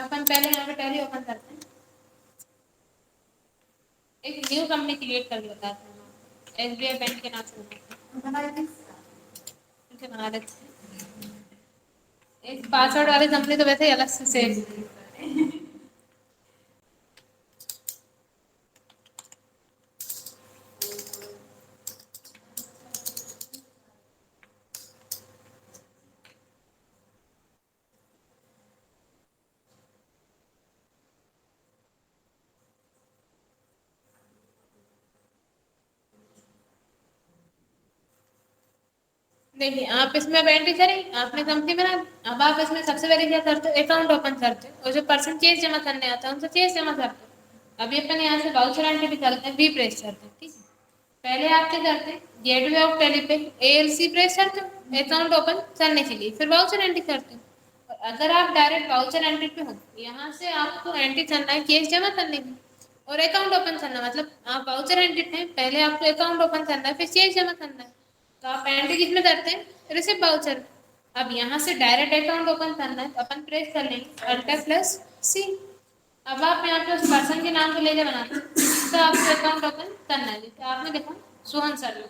अपन पहले यहाँ पे टैली ओपन करते हैं, एक न्यू कंपनी क्रिएट कर बताते हैं, एसबीआई बैंक के नाम से बना देते हैं। एक पासवर्ड वाली कंपनी तो वैसे ही अलग से सेव। देखिए आप इसमें अब एंट्री करें, आपने कंपनी बना, अब आप इसमें सबसे पहले क्या करते हो, अकाउंट ओपन करते हो और जो पर्सन चेक जमा करने आता है उनसे चेक जमा करते हो। अभी अपन यहाँ से वाउचर एंट्री पे चलते हैं, बी प्रेस करते हैं, ठीक है। पहले आप क्या करते हैं, गेटवे ऑफ टेली पे एएलसी प्रेस करते हो अकाउंट ओपन करने के लिए, फिर वाउचर एंट्री करते हो। और अगर आप डायरेक्ट वाउचर एंट्री पे हो, यहाँ से आपको एंट्री करना है केस जमा करने की और अकाउंट ओपन करना, मतलब आप वाउचर एंट्री पे पहले आपको अकाउंट ओपन करना है फिर चेक जमा करना है। तो आप एंट्री किसमें करते हैं, रिसिप्ट वाउचर। अब यहाँ से डायरेक्ट अकाउंट ओपन करना है तो अपन प्रेस कर लेंगे अल्टर प्लस सी। अब आप यहाँ पे उस पर्सन के नाम को लेके बनाते हैं तो आपको अकाउंट ओपन करना है, जैसे आपने देखा सोहन सर,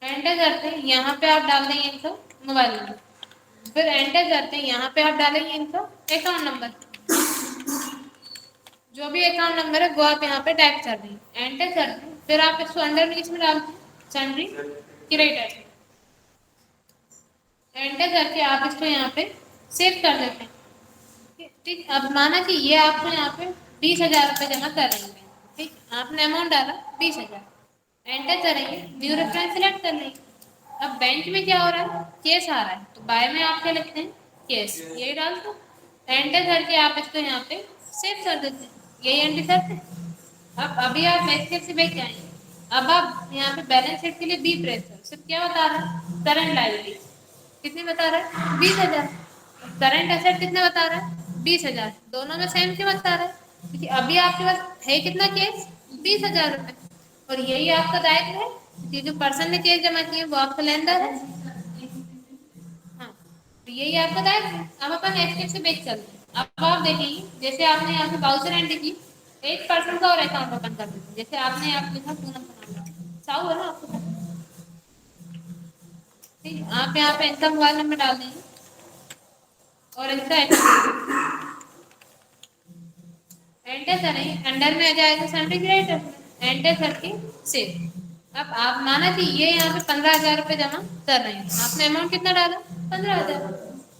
एंटर करते हैं, यहाँ पे आप डाल देंगे इनका मोबाइल नंबर, फिर एंटर करते हैं, यहाँ पे आप डालेंगे इनका अकाउंट नंबर, जो भी अकाउंट नंबर है वो आप यहाँ पे टाइप कर देंगे, एंटर करते हैं, फिर आप इसको अंडर में किसमें डालते हैं, सन्ड्री क्रेडिटर, एंटर करके आप इसको यहाँ पे सेव कर देते हैं। ठीक, अब माना कि ये आपको यहाँ पे 20,000 रुपये जमा कर रही है, ठीक, आपने अमाउंट डाला 20,000, एंटर करेंगे, न्यू रेफरेंस सिलेक्ट कर लेंगे। अब बैंक में क्या हो रहा है, केस आ रहा है, तो बाय में आप क्या लिखते हैं, केस, यही डाल दो, एंटर करके आप इसको यहाँ पे सेव कर देते हैं, यही एंट्री करते हैं। अब अभी आप मैसेज से बैठ जाएंगे, अब आप यहाँ पे बैलेंस शीट के लिए बी प्रेस करो, सिर्फ क्या बता रहा है, करंट लायबिलिटी कितनी बता रहा है, 20,000, करंट एसेट कितने बता रहा है, 20,000, दोनों में सेम क्यों बता रहा है, क्योंकि अभी आपके पास है कितना केस, 20,000 रुपये, और यही आपका दायित्व है, ये जो पर्सन ने केस जमा किए वो आपका लेनदार है। हाँ, तो यही आपका दायित्व है। अब अपन एस्केप से बैक चलते हैं, अब आप देखेंगे जैसे आपने यहाँ पे बाउचर एंट्री की, एक पर्सन का और अकाउंट ओपन कर देते हैं, जैसे आपने यहाँ लिखा पूनम का नाम साहू है ना आपको, ठीक है, आप यहाँ पे इनका मोबाइल नंबर डाल देंगे और इनका एंटर करेंगे, अंडर में आ जाएगा सर्टिफिकेट, एंटर करके सेव। अब आप माना कि ये यहाँ पे 15,000 रुपये जमा कर रहे हैं, आपने अमाउंट कितना डाला, 15,000,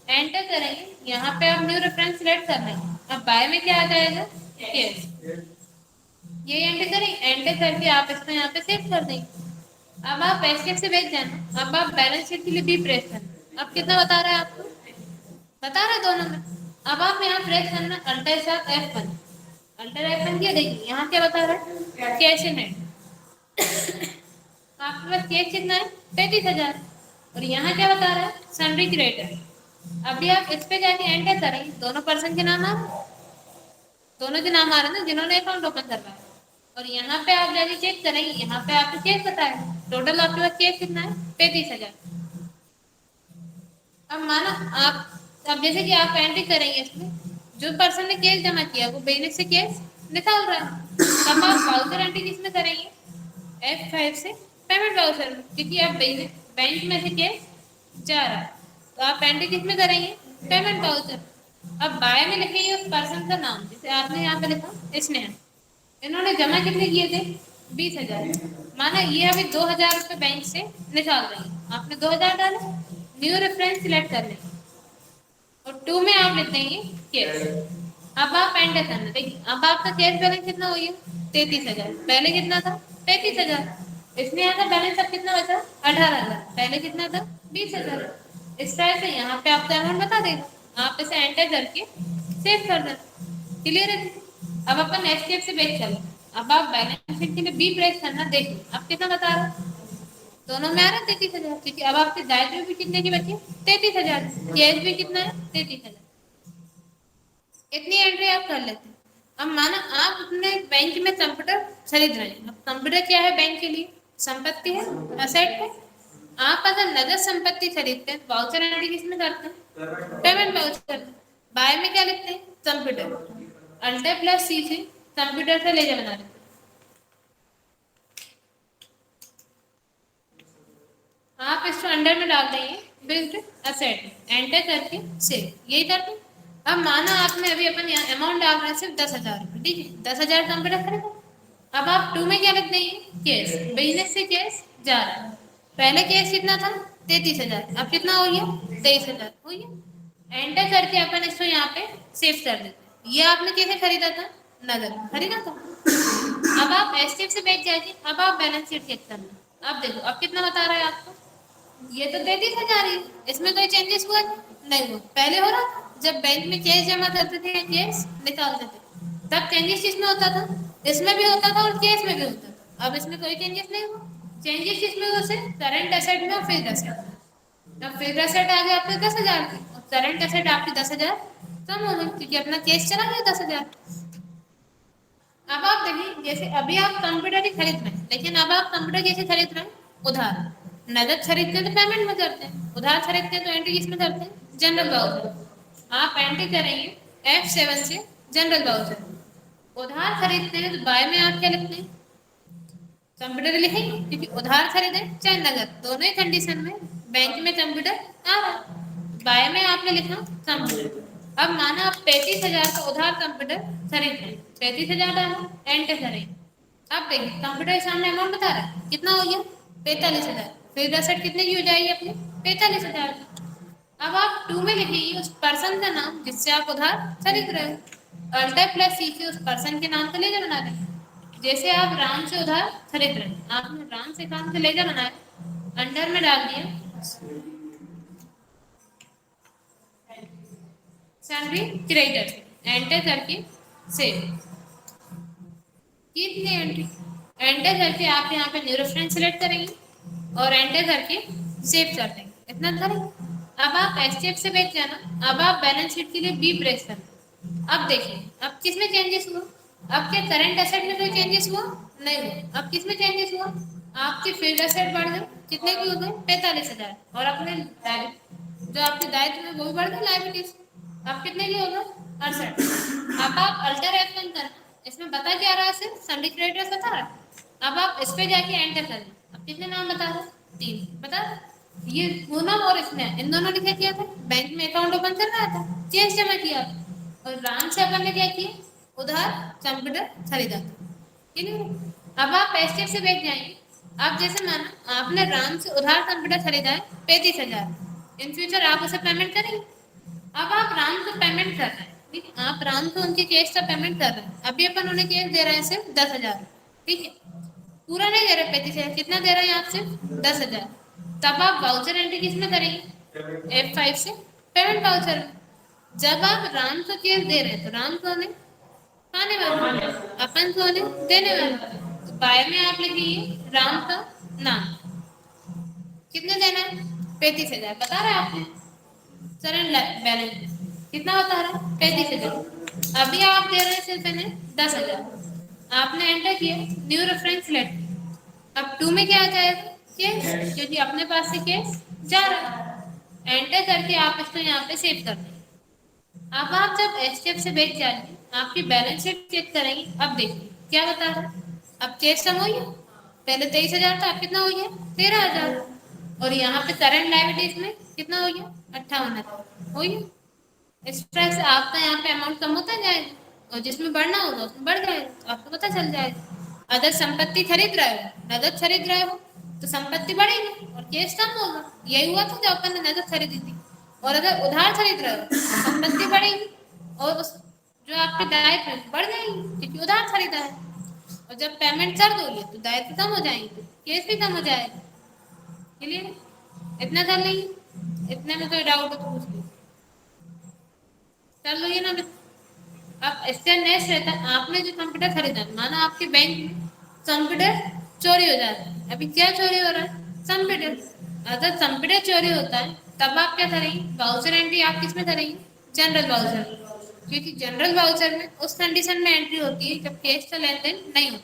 एंटर करेंगे, यहाँ पे आप न्यू रेफरेंस सिलेक्ट कर लेंगे, अब बाय में क्या आ जाएगा, केस, ये एंटर करें, एंटर करके आप इसको यहाँ पे सेव कर देंगे। अब आप एस्केप से भेज जाना, अब आप बैलेंस शीट के लिए भी प्रेस करना, अब कितना बता रहा है आपको, बता रहा है दोनों में। अब आप यहाँ प्रेस करना अल्टर साथ F1, अल्टर F1 किया, देखिए यहाँ क्या बता रहा है, कैश इन हैंड, आपके पास कैश कितना है, 35,000, और यहाँ क्या बता रहा है, सन्ड्री क्रेडिटर। अभी आप इस पे जाके एंटर करेंगे, दोनों पर्सन के नाम आ रहे हैं, दोनों के नाम आ रहे हैं ना जिन्होंने अकाउंट ओपन करवाया, और यहाँ पे आप जाके चेक करेंगे, यहाँ पे आपको केस बताया, टोटल आपके पास केस कितना है, 35,000। अब माना आप, अब जैसे कि आप एंट्री करेंगे इसमें, जो पर्सन ने केस जमा किया वो बिजनेस से केस निकाल रहा है, तब आप वाउचर एंट्री किसमें करेंगे, F5 से पेमेंट वाउचर में, क्योंकि आप बैंक में से केस जा रहा है, तो आप एंट्री किसमें करेंगे, पेमेंट वाउचर। अब बाय में लिखेंगे उस पर्सन का नाम, जैसे आपने यहाँ पे लिखा स्नेहा, इन्होंने जमा कितने किए थे, 20,000, माना ये अभी 2,000 रुपये बैंक से निकाल रही है, आपने 2,000 डाले, न्यू रेफरेंस सिलेक्ट कर लेंगे और 2 में आप लिख देंगे केस। अब आप एंटर करना, देखिए अब आपका कैश बैलेंस कितना हो गया, 33,000, पहले कितना था, 35,000, इसमें यहाँ का बैलेंस अब कितना बचा, 18,000, पहले कितना था, 20,000। इस तरह से यहाँ पे आपका अमाउंट बता देगा, आप इसे एंटर करके सेव कर देना, क्लियर है। अब अपन एस्केप से बैक चलो, अब आप बैलेंस शीट के लिए बी प्रेस करना, देखिए अब कितना बता रहा है, दोनों में आ रहा है 33,000, क्योंकि अब आपके दायित्व भी कितने की बची, 33,000, कैश भी कितना है, 33,000, इतनी एंट्री आप कर लेते हैं। अब माना आप अपने बैंक में कंप्यूटर खरीद रहे हैं, कंप्यूटर क्या है बैंक के लिए? संपत्ति है, असेट है। आप अगर नगद संपत्ति खरीदते हैं, वाउचर एंट्री किसमें करते हैं? Payment voucher. बाय में क्या लिखते हैं? कंप्यूटर। अल्टर प्लस सी से कंप्यूटर से लेजर बना लेते हैं। आप इसको अंडर में डाल देंगे बिल्ड असेट, एंटर करके सेव, यही करते हैं। अब माना आपने अभी अपन यहाँ अमाउंट डाल रहे हैं सिर्फ 10,000 रुपये, ठीक है, 10,000 कंप्यूटर खरीदा। अब आप 2 में क्या लिख देंगे? कैश। बिजनेस से कैश जा रहा है। पहले कैश कितना था? 33,000। अब कितना हो गया? 23,000 हो गया। एंटर करके अपन इसको यहाँ पे सेव कर देते हैं। ये आपने कैसे खरीदा था? नगद खरीदा था। अब आप एसटीएफ से बैठ जाइए। अब आप बैलेंस शीट चेक करना। अब देखो अब कितना बता रहा है आपको? ये तो 33,000 है। इसमें कोई चेंजेस हुआ नहीं हुआ? पहले हो रहा था जब बैंक में कैश जमा करते थे या कैश निकालते थे, तब चेंजेस किसमें होता था? इसमें भी होता था और कैश में भी होता था। अब इसमें कोई चेंजेस नहीं हुआ। चेंजेस किसमें हुआ? से करंट एसेट में और फिक्स्ड एसेट में। अब फिक्स्ड एसेट आ गया आपके 10,000 की और करंट एसेट आपकी 10,000 कम हो गई क्योंकि अपना कैश चला गया 10,000। अब आप देखिए जैसे अभी आप कंप्यूटर ही खरीद रहे हैं, लेकिन अब आप कंप्यूटर कैसे खरीद रहे हैं? उधार। नगद खरीदते हैं तो पेमेंट में करते हैं, उधार खरीदते हैं तो एंट्री किसमें करते हैं? General voucher. आप एंट्री करेंगे F7 से जनरल वाउचर। उधार खरीदते हैं तो बाय में आप क्या लिखते हैं? कंप्यूटर लिखेंगे क्योंकि उधार खरीदे चाहे नगद दोनों ही कंडीशन में बैंक में कंप्यूटर आ रहा है। बाय में आपने लिखा कंप्यूटर। अब माना आप 35,000 का उधार कंप्यूटर खरीद रहे हैं, 35,000 डाला, एंटर करेंगे। अब देखिए कंप्यूटर के सामने अमाउंट बता रहा है कितना हो गया? 45,000। फिर एसेट कितने की हो जाएगी अपनी? 45,000। अब आप 2 में लिखिए उस पर्सन का नाम जिससे आप उधार खरीद रहे हो। अल्टर प्लस सी से उस पर्सन के नाम को लेकर बना देंगे। जैसे आप राम से उधार खरीद रहे हैं, आपने राम से काम से लेकर बनाया, अंडर में डाल दिया सैलरी क्रेडिटर, एंटर करके सेव। कितनी एंट्री? एंटर करके आप यहाँ पे न्यू रेफरेंस सिलेक्ट करेंगे और एंटर करके सेव कर देंगे। इतना करेंगे। अब आप एसटीएफ से बैठ जाना। अब आप बैलेंस शीट के लिए बी प्रेस करना। अब देखिए अब किसमें चेंजेस हुआ? अब क्या करंट एसेट में कोई चेंजेस हुआ? नहीं हुआ। अब किसमें चेंजेस हुआ? आपके फिक्स्ड एसेट बढ़ गए, कितने की हो गए? 45,000। और अपने जो आपके दायित्व में वो भी बढ़ गए लायबिलिटीज। अब कितने की हो गए? 68। अब आप अल्टर F1 करना। इसमें बता क्या रहा है? सिर्फ सन्डी क्रेडिटर्स बता रहा है। अब आप इस पे जाके एंटर करें। अब कितने नाम बता रहा है? 3 बता रहा है। ये पूनम और इसमें इन दोनों ने क्या किया था? बैंक में अकाउंट ओपन कर रहा था, कैश जमा किया था। और राम से अपन ने क्या किया? उधार कंप्यूटर खरीदा था। ठीक है। अब आप एसटीएफ से बैठ जाएंगे। आप जैसे माना आपने राम से उधार कंप्यूटर खरीदा है 35,000, इन फ्यूचर आप उसे पेमेंट करेंगे। अब आप राम को पेमेंट कर रहे हैं, ठीक है, आप राम को उनके केस का पेमेंट कर रहे हैं। अभी अपन उन्हें केस दे रहे हैं सिर्फ 10,000, ठीक है, पूरा नहीं दे रहे 35,000, कितना दे रहे हैं आप? सिर्फ 10,000। तब आप वाउचर एंट्री किसमें करेंगे? F5 से पेमेंट वाउचर। जब आप राम को केस दे रहे हैं तो राम को उन्हें खाने वाले, अपन को उन्हें देने वाले। तो बाय में आप लिखिए राम का नाम, कितने देना है? 35,000 बता रहे हैं आपने। करंट बैलेंस कितना बता रहा है? 35,000। अभी आप दे रहे हैं सिर्फ इन्हें 10,000। आपने एंटर किया, न्यू रेफरेंस लेट। अब 2 में क्या आ जाएगा? केस, क्योंकि अपने पास से केस जा रहा है। एंटर करके आप इसको यहाँ पे सेव कर दें। अब आप जब एसटीएफ से बैठ जाएंगे, आपकी बैलेंस शीट चेक करेंगे। अब देखिए क्या बता रहा है? अब केस कम हो गया, पहले 23,000 था, अब कितना हो गया? 13,000। और यहाँ पे करंट लायबिलिटीज में कितना हो गया? 58 हो गया। इस तरह से आपका यहाँ पे अमाउंट कम होता जाएगा और जिसमें बढ़ना होगा उसमें बढ़ जाएगा, तो आपको पता चल जाएगा। अगर संपत्ति खरीद रहे हो, नगद खरीद रहे हो, तो संपत्ति बढ़ेगी और केस कम होगा। यही हुआ था जब अपन ने नगद खरीदी थी। और अगर उधार खरीद रहे हो तो संपत्ति बढ़ेगी और उस जो आपके दायित्व बढ़ जाएंगे क्योंकि उधार खरीदा है। और जब पेमेंट कर दोगे तो दायित्व कम हो जाएंगे, केस भी कम हो जाएगा। क्लियर? इतना कर लेंगे। इतने में कोई डाउट हो तो पूछ लीजिए। कर लो ये ना। अब इससे नेक्स्ट रहता है, आपने जो कंप्यूटर खरीदा, माना आपके बैंक में कंप्यूटर चोरी हो जाता है। अभी क्या चोरी हो रहा है? कंप्यूटर। अगर कंप्यूटर चोरी होता है तब आप क्या करेंगे? वाउचर एंट्री आप किस में करेंगे? General voucher. क्योंकि जनरल वाउचर में उस कंडीशन में एंट्री होती है जब कैश का लेन देन नहीं होता।